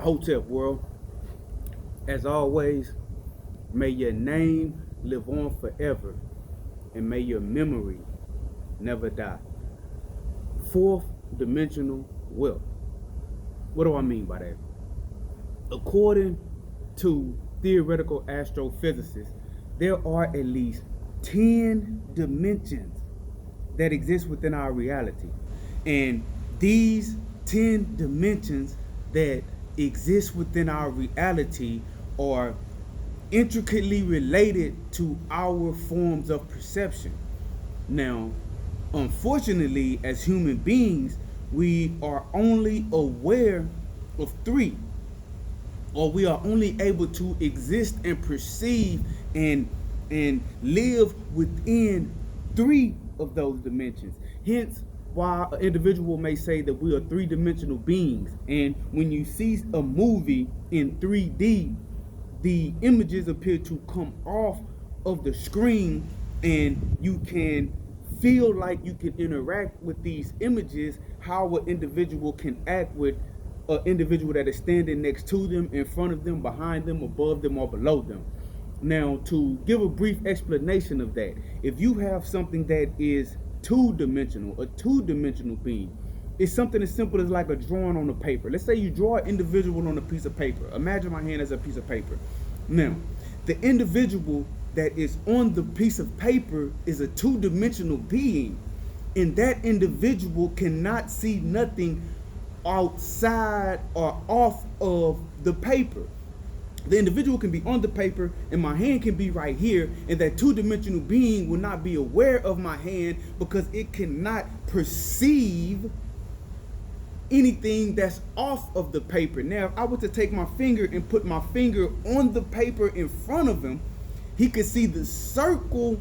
Hotep world, as always, may your name live on forever, and may your memory never die. Fourth dimensional wealth. What do I mean by that? According to theoretical astrophysicists, there are at least 10 dimensions that exist within our reality. And these 10 dimensions that exist within our reality are intricately related to our forms of perception. Now, unfortunately, as human beings, we are only aware of three, or we are only able to exist and perceive and live within three of those dimensions. Hence, why an individual may say that we are three-dimensional beings. And when you see a movie in 3D, the images appear to come off of the screen, and you can feel like you can interact with these images, how an individual can act with an individual that is standing next to them, in front of them, behind them, above them, or below them. Now, to give a brief explanation of that, if you have something that is two-dimensional, a two-dimensional being, it's something as simple as like a drawing on a paper. Let's say you draw an individual on a piece of paper. Imagine my hand as a piece of paper. Now, the individual that is on the piece of paper is a two-dimensional being, and that individual cannot see nothing outside or off of the paper. The individual can be on the paper and my hand can be right here, and that two-dimensional being will not be aware of my hand because it cannot perceive anything that's off of the paper. Now, if I were to take my finger and put my finger on the paper in front of him, he could see the circle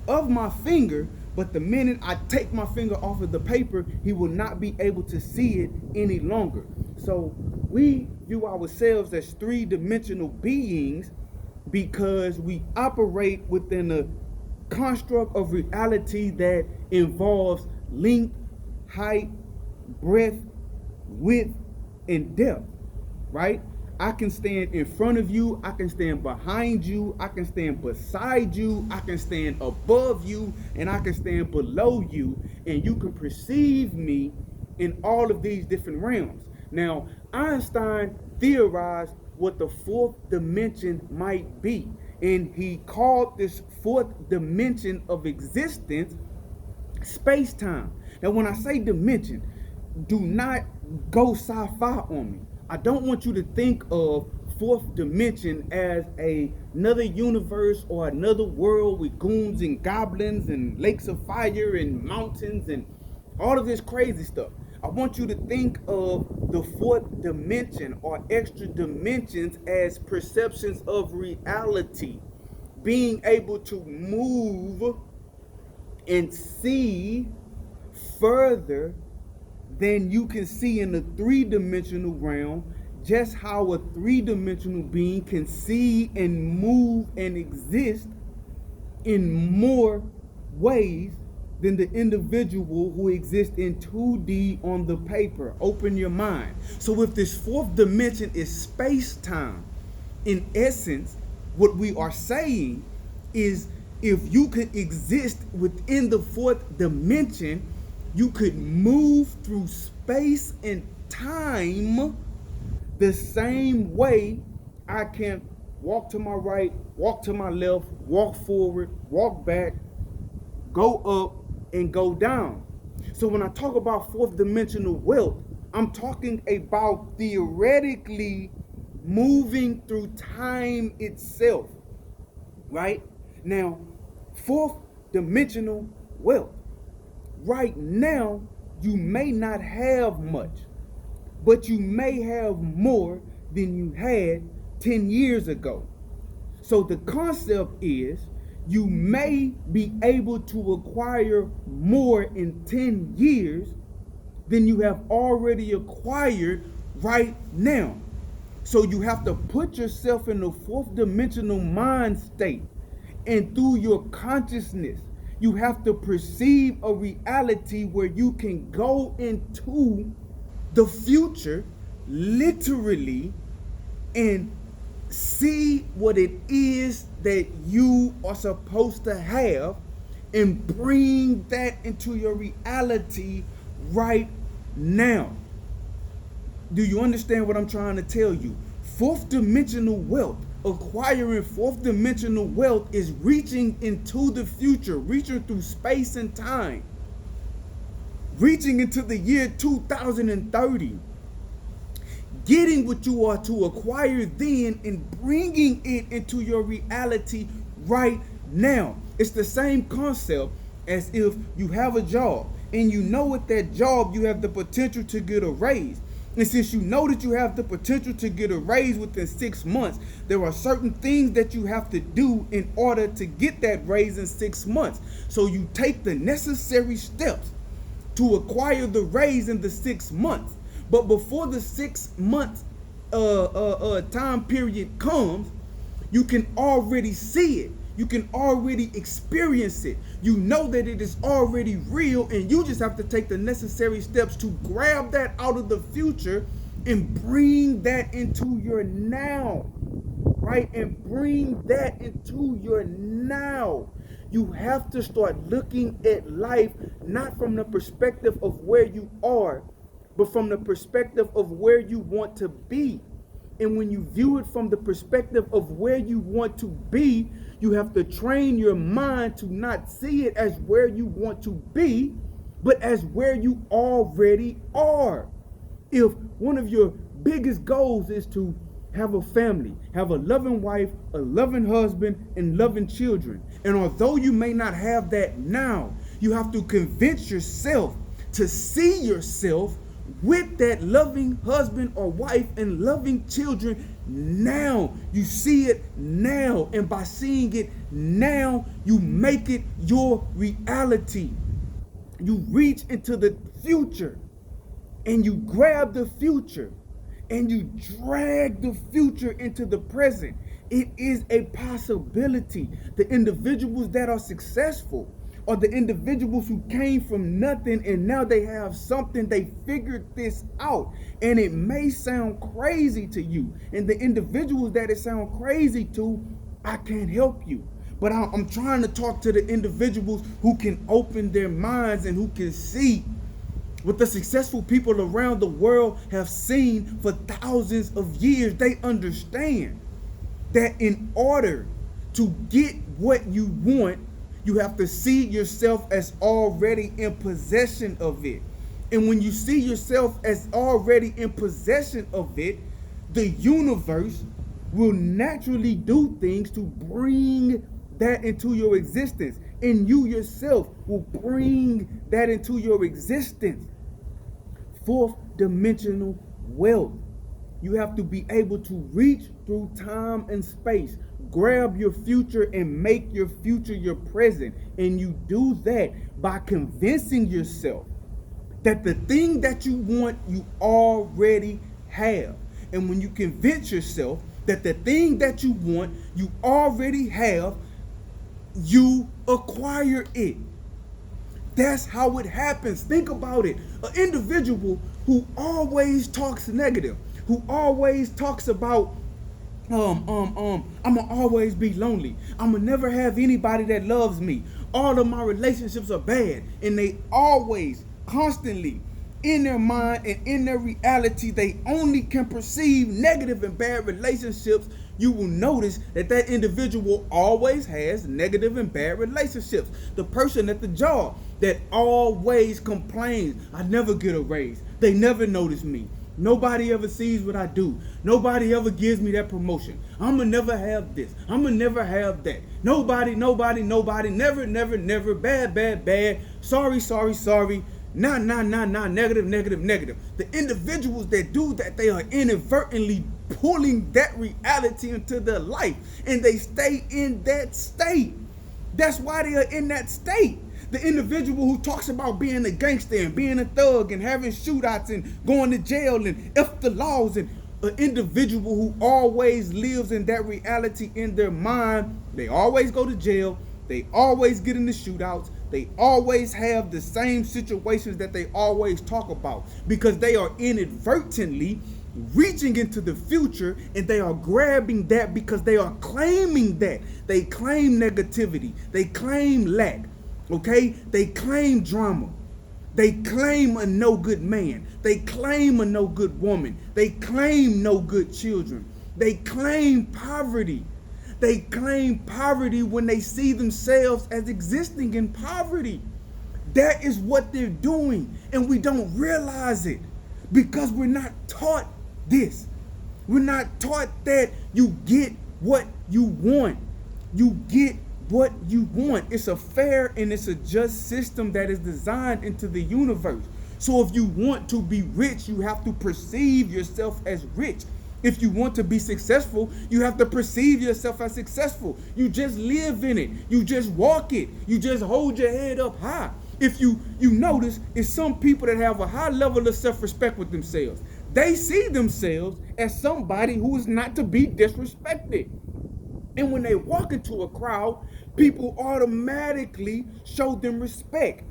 of my finger, but the minute I take my finger off of the paper, he will not be able to see it any longer. So we view ourselves as three-dimensional beings because we operate within a construct of reality that involves length, height, breadth, width, and depth, right? I can stand in front of you, I can stand behind you, I can stand beside you, I can stand above you, and I can stand below you, and you can perceive me in all of these different realms. Now, Einstein theorized what the fourth dimension might be, and he called this fourth dimension of existence space-time. Now, when I say dimension, do not go sci-fi on me. I don't want you to think of fourth dimension as another universe or another world with goons and goblins and lakes of fire and mountains and all of this crazy stuff. I want you to think of the fourth dimension or extra dimensions as perceptions of reality, being able to move and see further than you can see in the three-dimensional realm, just how a three-dimensional being can see and move and exist in more ways than the individual who exists in 2D on the paper. Open your mind. So if this fourth dimension is space-time, in essence, what we are saying is if you could exist within the fourth dimension, you could move through space and time the same way I can walk to my right, walk to my left, walk forward, walk back, go up, and go down. So when I talk about fourth dimensional wealth, I'm talking about theoretically moving through time itself, right? Now, fourth dimensional wealth. Right now, you may not have much, but you may have more than you had 10 years ago. So the concept is you may be able to acquire more in 10 years than you have already acquired right now. So you have to put yourself in the fourth dimensional mind state, and through your consciousness, you have to perceive a reality where you can go into the future literally and see what it is that you are supposed to have and bring that into your reality right now. Do you understand what I'm trying to tell you? Fourth dimensional wealth, acquiring fourth dimensional wealth, is reaching into the future, reaching through space and time, reaching into the year 2030, getting what you are to acquire then and bringing it into your reality right now. It's the same concept as if you have a job and you know at that job you have the potential to get a raise. And since you know that you have the potential to get a raise within 6 months, there are certain things that you have to do in order to get that raise in 6 months. So you take the necessary steps to acquire the raise in the 6 months. But before the 6 months time period comes, you can already see it. You can already experience it. You know that it is already real, and you just have to take the necessary steps to grab that out of the future and bring that into your now, right? And bring that into your now. You have to start looking at life not from the perspective of where you are, but from the perspective of where you want to be. And when you view it from the perspective of where you want to be, you have to train your mind to not see it as where you want to be, but as where you already are. If one of your biggest goals is to have a family, have a loving wife, a loving husband, and loving children, and although you may not have that now, you have to convince yourself to see yourself with that loving husband or wife and loving children now. You see it now, and by seeing it now, you make it your reality. You reach into the future and you grab the future and you drag the future into the present. It is a possibility. The individuals that are successful are the individuals who came from nothing and now they have something. They figured this out, and it may sound crazy to you, and the individuals that it sound crazy to, I can't help you. But I'm trying to talk to the individuals who can open their minds and who can see what the successful people around the world have seen for thousands of years. They understand that in order to get what you want, you have to see yourself as already in possession of it. And when you see yourself as already in possession of it, the universe will naturally do things to bring that into your existence. And you yourself will bring that into your existence. Fourth dimensional wealth. You have to be able to reach through time and space, grab your future and make your future your present. And you do that by convincing yourself that the thing that you want, you already have. And when you convince yourself that the thing that you want, you already have, you acquire it. That's how it happens. Think about it. An individual who always talks negative, who always talks about I'ma always be lonely. I'ma never have anybody that loves me. All of my relationships are bad. And they always, constantly, in their mind and in their reality, they only can perceive negative and bad relationships. You will notice that that individual always has negative and bad relationships. The person at the job that always complains, I never get a raise. They never notice me. Nobody ever sees what I do. Nobody ever gives me that promotion. I'ma never have this. I'ma never have that. Nobody, never, bad. Sorry. Nah, negative. The individuals that do that, they are inadvertently pulling that reality into their life, and they stay in that state. That's why they are in that state. The individual who talks about being a gangster and being a thug and having shootouts and going to jail and F the laws, and an individual who always lives in that reality in their mind, they always go to jail, they always get in the shootouts, they always have the same situations that they always talk about, because they are inadvertently reaching into the future, and they are grabbing that because they are claiming that. They claim negativity. They claim lack. Okay? They claim drama. They claim a no good man. They claim a no good woman. They claim no good children. They claim poverty. They claim poverty when they see themselves as existing in poverty. That is what they're doing, and we don't realize it because we're not taught this. We're not taught that you get what you want. You get what you want. It's a fair and it's a just system that is designed into the universe. So if you want to be rich, you have to perceive yourself as rich. If you want to be successful, you have to perceive yourself as successful. You just live in it. You just walk it. You just hold your head up high. If you notice, it's some people that have a high level of self-respect with themselves. They see themselves as somebody who is not to be disrespected. And when they walk into a crowd, people automatically show them respect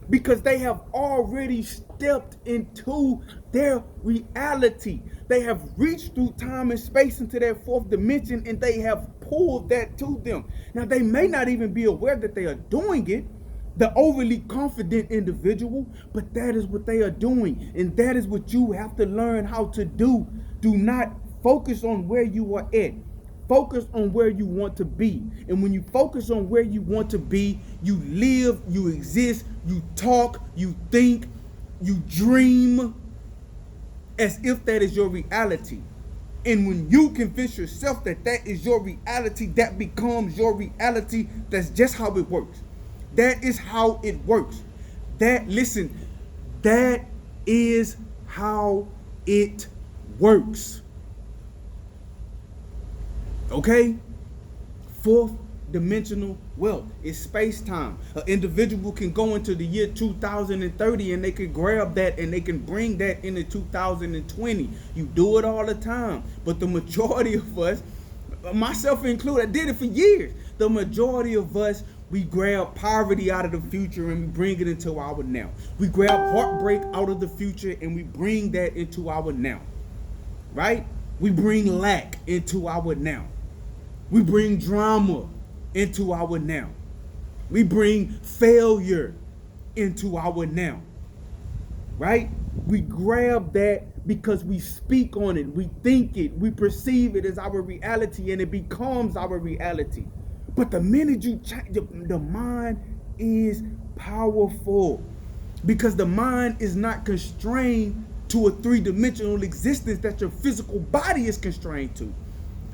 because they have already stepped into their reality. They have reached through time and space into that fourth dimension, and they have pulled that to them. Now, they may not even be aware that they are doing it, the overly confident individual, but that is what they are doing, and that is what you have to learn how to do. Do not focus on where you are at. Focus on where you want to be. And when you focus on where you want to be, you live, you exist, you talk, you think, you dream as if that is your reality. And when you convince yourself that that is your reality, that becomes your reality. That's just how it works. That is how it works. That is how it works. Okay? Fourth dimensional wealth is space-time. An individual can go into the year 2030 and they can grab that and they can bring that into 2020. You do it all the time. But the majority of us, myself included, I did it for years. The majority of us, we grab poverty out of the future and we bring it into our now. We grab heartbreak out of the future and we bring that into our now. Right? We bring lack into our now. We bring drama into our now. We bring failure into our now. Right? We grab that because we speak on it, we think it, we perceive it as our reality, and it becomes our reality. But the minute you change, the mind is powerful because the mind is not constrained to a three-dimensional existence that your physical body is constrained to.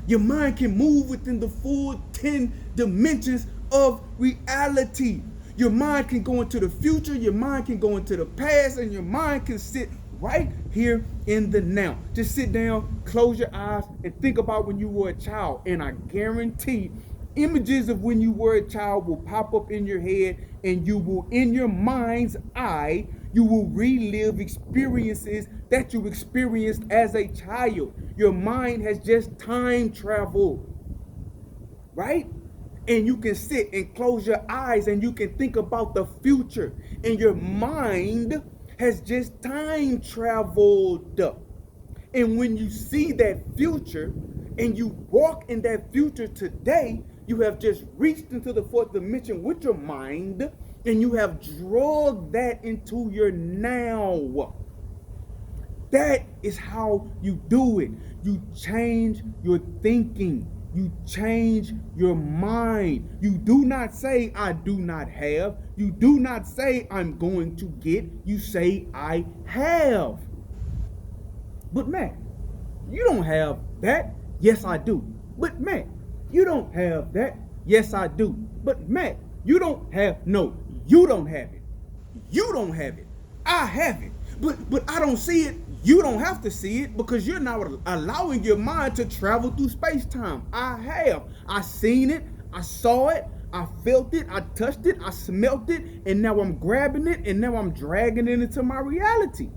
Your mind can move within the full 10 dimensions of reality. Your mind can go into the future, your mind can go into the past, and your mind can sit right here in the now. Just sit down, close your eyes, and think about when you were a child, and I guarantee images of when you were a child will pop up in your head, and you will, in your mind's eye, you will relive experiences that you experienced as a child. Your mind has just time traveled, right? And you can sit and close your eyes and you can think about the future, and your mind has just time traveled. And when you see that future and you walk in that future today, you have just reached into the fourth dimension with your mind, and you have drugged that into your now. That is how you do it. You change your thinking. You change your mind. You do not say, I do not have. You do not say, I'm going to get. You say, I have. But Matt, you don't have that. Yes, I do. But Matt, you don't have that. Yes, I do. But Matt, you don't have. No, you don't have it. You don't have it. I have it. But I don't see it. You don't have to see it because you're not allowing your mind to travel through space-time. I have. I seen it. I saw it. I felt it. I touched it. I smelt it. And now I'm grabbing it. And now I'm dragging it into my reality.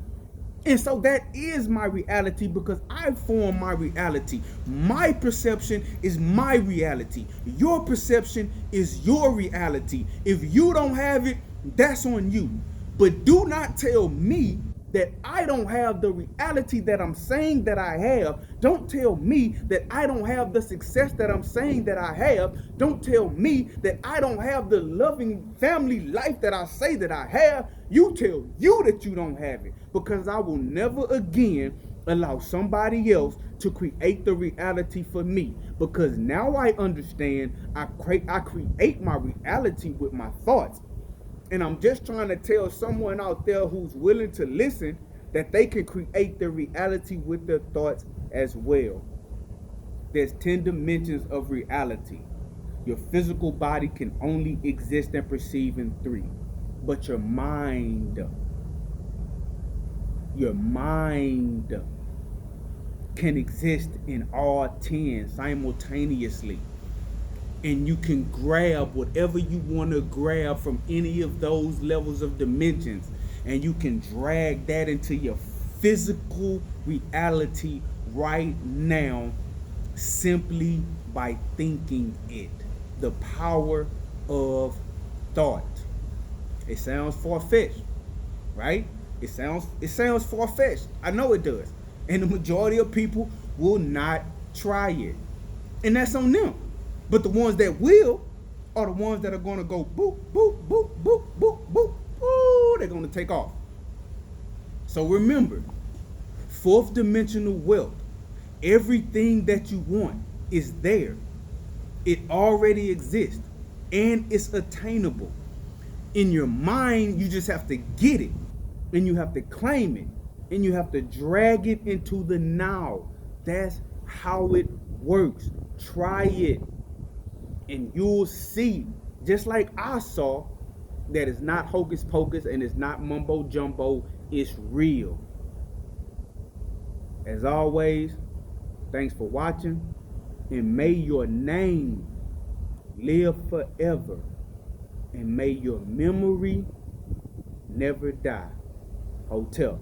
And so that is my reality because I form my reality. My perception is my reality. Your perception is your reality. If you don't have it, that's on you. But do not tell me that I don't have the reality that I'm saying that I have. Don't tell me that I don't have the success that I'm saying that I have. Don't tell me that I don't have the loving family life that I say that I have. You tell you that you don't have it, because I will never again allow somebody else to create the reality for me, because now I understand I create my reality with my thoughts. And I'm just trying to tell someone out there who's willing to listen that they can create their reality with their thoughts as well. There's 10 dimensions of reality. Your physical body can only exist and perceive in 3. But your mind can exist in all 10 simultaneously. And you can grab whatever you want to grab from any of those levels of dimensions, and you can drag that into your physical reality right now, simply by thinking it. The power of thought. It sounds far-fetched, right? It sounds far-fetched. I know it does. And the majority of people will not try it. And that's on them. But the ones that will are the ones that are going to go boop, boop, boop, boop, boop, boop, boop. They're going to take off. So remember, 4th dimensional wealth. Everything that you want is there. It already exists. And it's attainable. In your mind, you just have to get it. And you have to claim it. And you have to drag it into the now. That's how it works. Try it. And you'll see, just like I saw, that it's not hocus pocus and it's not mumbo jumbo. It's real. As always, thanks for watching. And may your name live forever. And may your memory never die. Hotel.